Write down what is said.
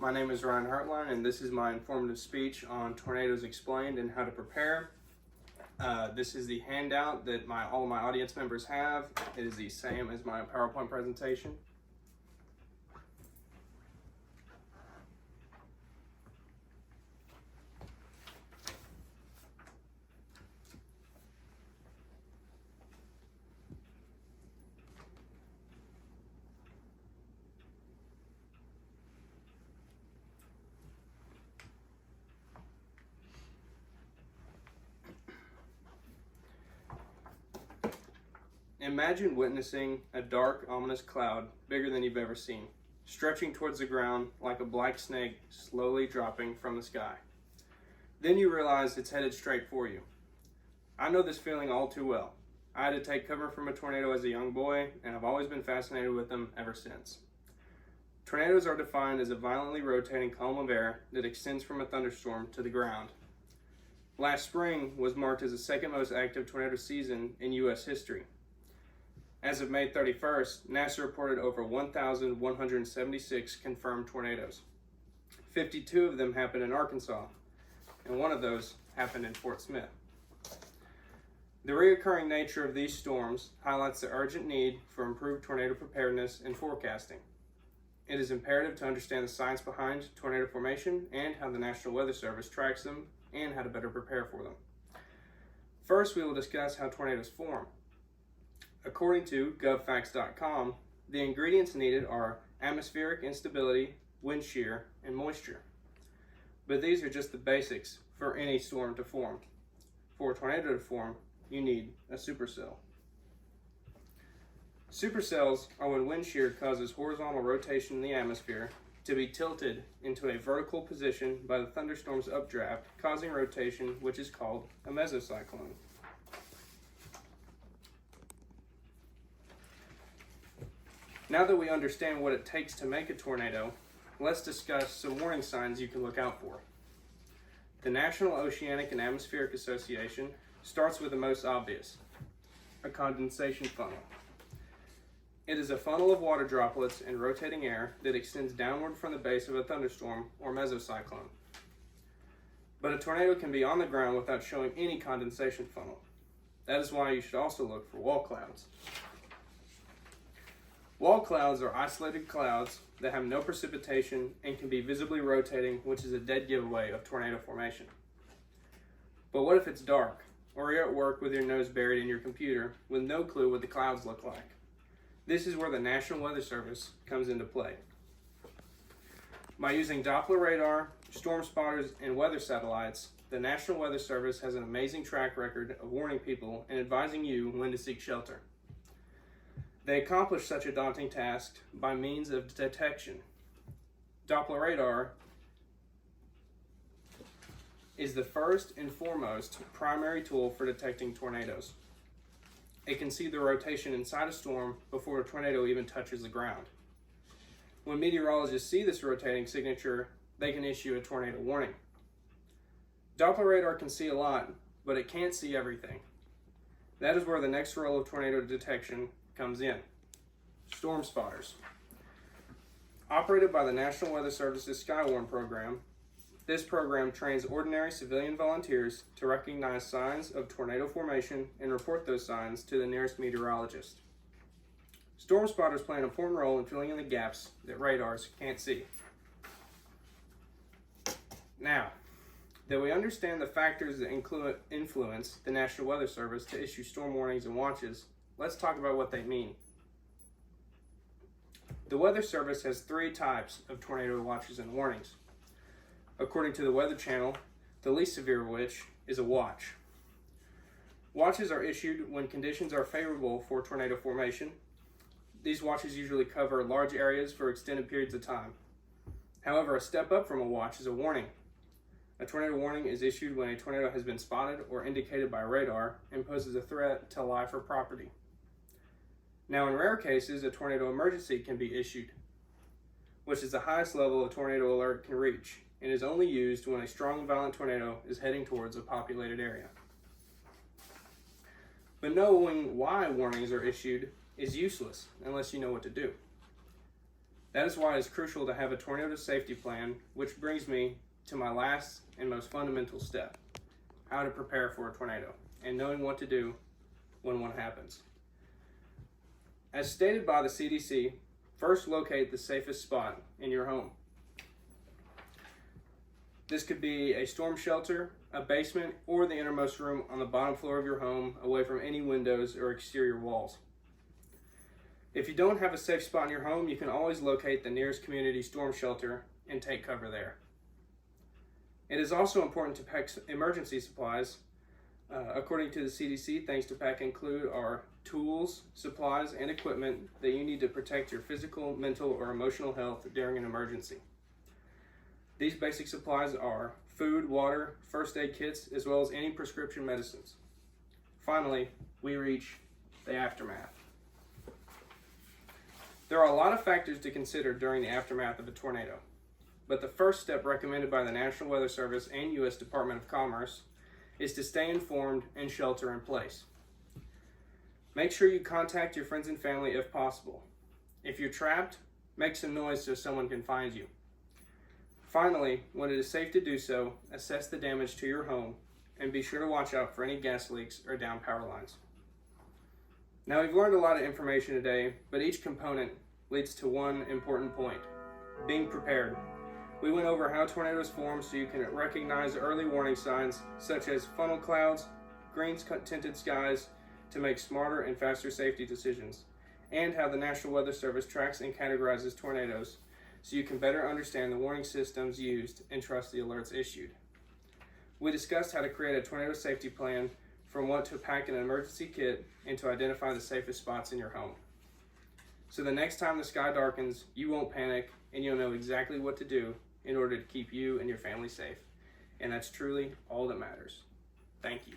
My name is Ryan Hartline, and this is my informative speech on tornadoes explained and how to prepare. This is the handout that all of my audience members have. It is the same as my PowerPoint presentation. Imagine witnessing a dark, ominous cloud bigger than you've ever seen, stretching towards the ground like a black snake slowly dropping from the sky. Then you realize it's headed straight for you. I know this feeling all too well. I had to take cover from a tornado as a young boy, and I've always been fascinated with them ever since. Tornadoes are defined as a violently rotating column of air that extends from a thunderstorm to the ground. Last spring was marked as the second most active tornado season in U.S. history. As of May 31st, NASA reported over 1,176 confirmed tornadoes. 52 of them happened in Arkansas, and one of those happened in Fort Smith. The recurring nature of these storms highlights the urgent need for improved tornado preparedness and forecasting. It is imperative to understand the science behind tornado formation and how the National Weather Service tracks them and how to better prepare for them. First, we will discuss how tornadoes form. According to govfacts.com, the ingredients needed are atmospheric instability, wind shear, and moisture. But these are just the basics for any storm to form. For a tornado to form, you need a supercell. Supercells are when wind shear causes horizontal rotation in the atmosphere to be tilted into a vertical position by the thunderstorm's updraft, causing rotation, which is called a mesocyclone. Now that we understand what it takes to make a tornado, let's discuss some warning signs you can look out for. The National Oceanic and Atmospheric Association starts with the most obvious, a condensation funnel. It is a funnel of water droplets and rotating air that extends downward from the base of a thunderstorm or mesocyclone. But a tornado can be on the ground without showing any condensation funnel. That is why you should also look for wall clouds. Wall clouds are isolated clouds that have no precipitation and can be visibly rotating, which is a dead giveaway of tornado formation. But what if it's dark, or you're at work with your nose buried in your computer with no clue what the clouds look like? This is where the National Weather Service comes into play. By using Doppler radar, storm spotters, and weather satellites, the National Weather Service has an amazing track record of warning people and advising you when to seek shelter. They accomplish such a daunting task by means of detection. Doppler radar is the first and foremost primary tool for detecting tornadoes. It can see the rotation inside a storm before a tornado even touches the ground. When meteorologists see this rotating signature, they can issue a tornado warning. Doppler radar can see a lot, but it can't see everything. That is where the next role of tornado detection comes in. Storm spotters. Operated by the National Weather Service's Skywarn program, this program trains ordinary civilian volunteers to recognize signs of tornado formation and report those signs to the nearest meteorologist. Storm spotters play an important role in filling in the gaps that radars can't see. Now, that we understand the factors that influence the National Weather Service to issue storm warnings and watches, let's talk about what they mean. The Weather Service has three types of tornado watches and warnings. According to the Weather Channel, the least severe of which is a watch. Watches are issued when conditions are favorable for tornado formation. These watches usually cover large areas for extended periods of time. However, a step up from a watch is a warning. A tornado warning is issued when a tornado has been spotted or indicated by radar and poses a threat to life or property. Now, in rare cases, a tornado emergency can be issued, which is the highest level a tornado alert can reach, and is only used when a strong and violent tornado is heading towards a populated area. But knowing why warnings are issued is useless unless you know what to do. That is why it is crucial to have a tornado safety plan, which brings me to my last and most fundamental step: how to prepare for a tornado and knowing what to do when one happens. As stated by the CDC, first locate the safest spot in your home. This could be a storm shelter, a basement, or the innermost room on the bottom floor of your home, away from any windows or exterior walls. If you don't have a safe spot in your home, you can always locate the nearest community storm shelter and take cover there. It is also important to pack emergency supplies. According to the CDC, things to pack include our tools, supplies, and equipment that you need to protect your physical, mental, or emotional health during an emergency. These basic supplies are food, water, first aid kits, as well as any prescription medicines. Finally, we reach the aftermath. There are a lot of factors to consider during the aftermath of a tornado, but the first step recommended by the National Weather Service and U.S. Department of Commerce is to stay informed and shelter in place. Make sure you contact your friends and family if possible. If you're trapped, make some noise so someone can find you. Finally, when it is safe to do so, assess the damage to your home and be sure to watch out for any gas leaks or down power lines. Now, we've learned a lot of information today, but each component leads to one important point: being prepared. We went over how tornadoes form so you can recognize early warning signs such as funnel clouds, green tinted skies, to make smarter and faster safety decisions, and how the National Weather Service tracks and categorizes tornadoes so you can better understand the warning systems used and trust the alerts issued. We discussed how to create a tornado safety plan, from what to pack in an emergency kit, and to identify the safest spots in your home. So the next time the sky darkens, you won't panic and you'll know exactly what to do in order to keep you and your family safe. And that's truly all that matters. Thank you.